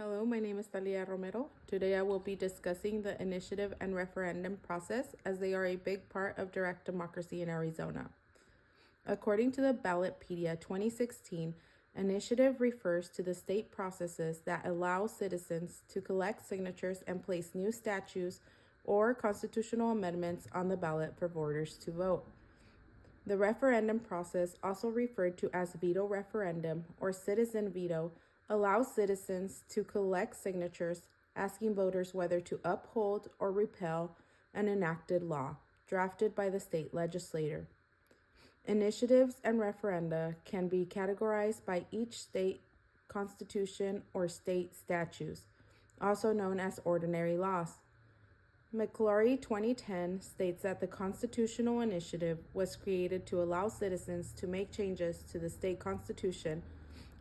Hello, my name is Talia Romero. Today I will be discussing the initiative and referendum process as they are a big part of direct democracy in Arizona. According to the Ballotpedia 2016, initiative refers to the state processes that allow citizens to collect signatures and place new statutes or constitutional amendments on the ballot for voters to vote. The referendum process, also referred to as veto referendum or citizen veto, allows citizens to collect signatures asking voters whether to uphold or repeal an enacted law drafted by the state legislature. Initiatives and referenda can be categorized by each state constitution or state statutes, also known as ordinary laws. McClory 2010 states that the constitutional initiative was created to allow citizens to make changes to the state constitution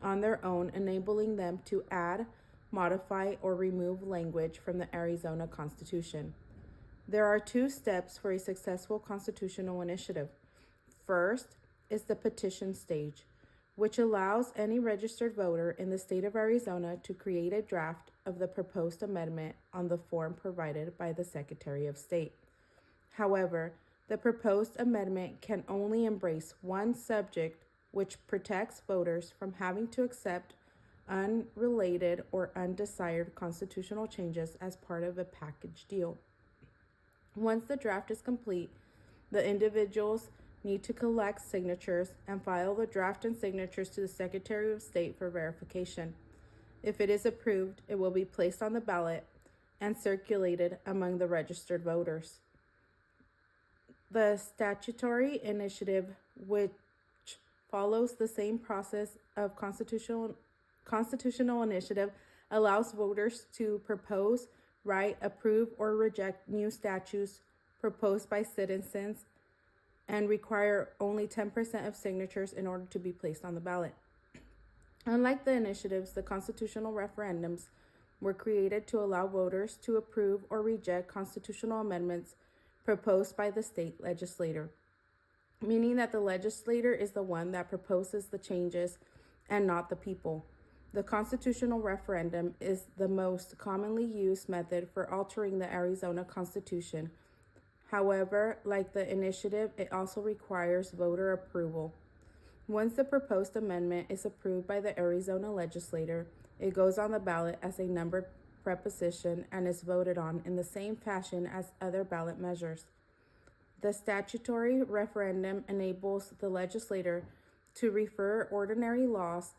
on their own, enabling them to add, modify, or remove language from the Arizona Constitution. There are two steps for a successful constitutional initiative. First is the petition stage, which allows any registered voter in the state of Arizona to create a draft of the proposed amendment on the form provided by the Secretary of State. However, the proposed amendment can only embrace one subject, which protects voters from having to accept unrelated or undesired constitutional changes as part of a package deal. Once the draft is complete, the individuals need to collect signatures and file the draft and signatures to the Secretary of State for verification. If it is approved, it will be placed on the ballot and circulated among the registered voters. The statutory initiative, which follows the same process of constitutional initiative, allows voters to propose, write, approve, or reject new statutes proposed by citizens and require only 10% of signatures in order to be placed on the ballot. Unlike the initiatives, the constitutional referendums were created to allow voters to approve or reject constitutional amendments proposed by the state legislature, meaning that the legislator is the one that proposes the changes and not the people. The constitutional referendum is the most commonly used method for altering the Arizona Constitution. However, like the initiative, it also requires voter approval. Once the proposed amendment is approved by the Arizona legislature, it goes on the ballot as a numbered proposition and is voted on in the same fashion as other ballot measures. The statutory referendum enables the legislature to refer ordinary laws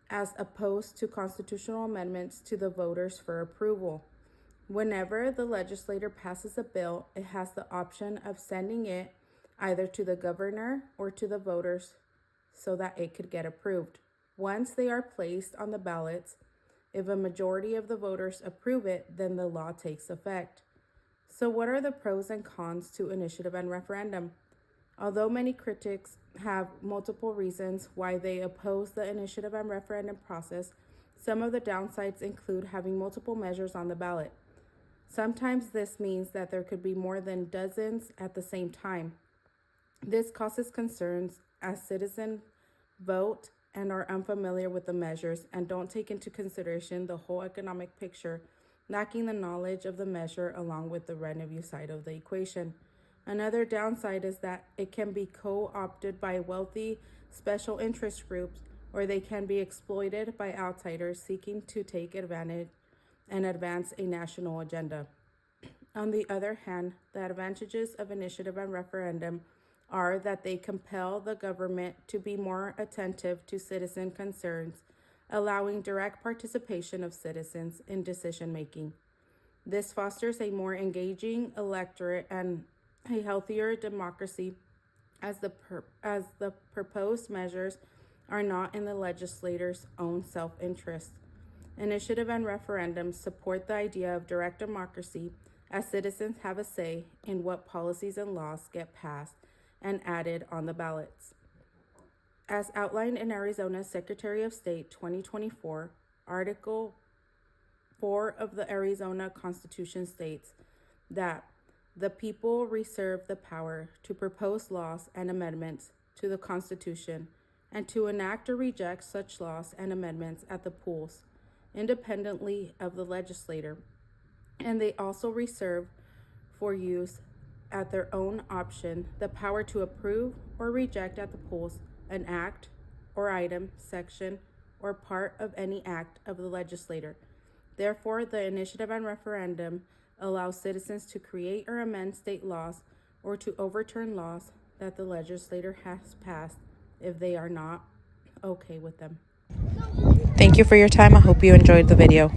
as opposed to constitutional amendments to the voters for approval. Whenever the legislature passes a bill, it has the option of sending it either to the governor or to the voters so that it could get approved. Once they are placed on the ballots, if a majority of the voters approve it, then the law takes effect. So what are the pros and cons to initiative and referendum? Although many critics have multiple reasons why they oppose the initiative and referendum process, some of the downsides include having multiple measures on the ballot. Sometimes this means that there could be more than dozens at the same time. This causes concerns as citizens vote and are unfamiliar with the measures and don't take into consideration the whole economic picture, lacking the knowledge of the measure along with the revenue side of the equation. Another downside is that it can be co-opted by wealthy special interest groups, or they can be exploited by outsiders seeking to take advantage and advance a national agenda. On the other hand, the advantages of initiative and referendum are that they compel the government to be more attentive to citizen concerns, allowing direct participation of citizens in decision-making. This fosters a more engaging electorate and a healthier democracy as the proposed measures are not in the legislator's own self-interest. Initiative and referendums support the idea of direct democracy as citizens have a say in what policies and laws get passed and added on the ballots. As outlined in Arizona's Secretary of State 2024, Article 4 of the Arizona Constitution states that the people reserve the power to propose laws and amendments to the Constitution and to enact or reject such laws and amendments at the polls independently of the legislator, and they also reserve for use at their own option the power to approve or reject at the polls an act or item, section, or part of any act of the legislator. Therefore, the initiative and referendum allows citizens to create or amend state laws or to overturn laws that the legislator has passed if they are not okay with them. Thank you for your time. I hope you enjoyed the video.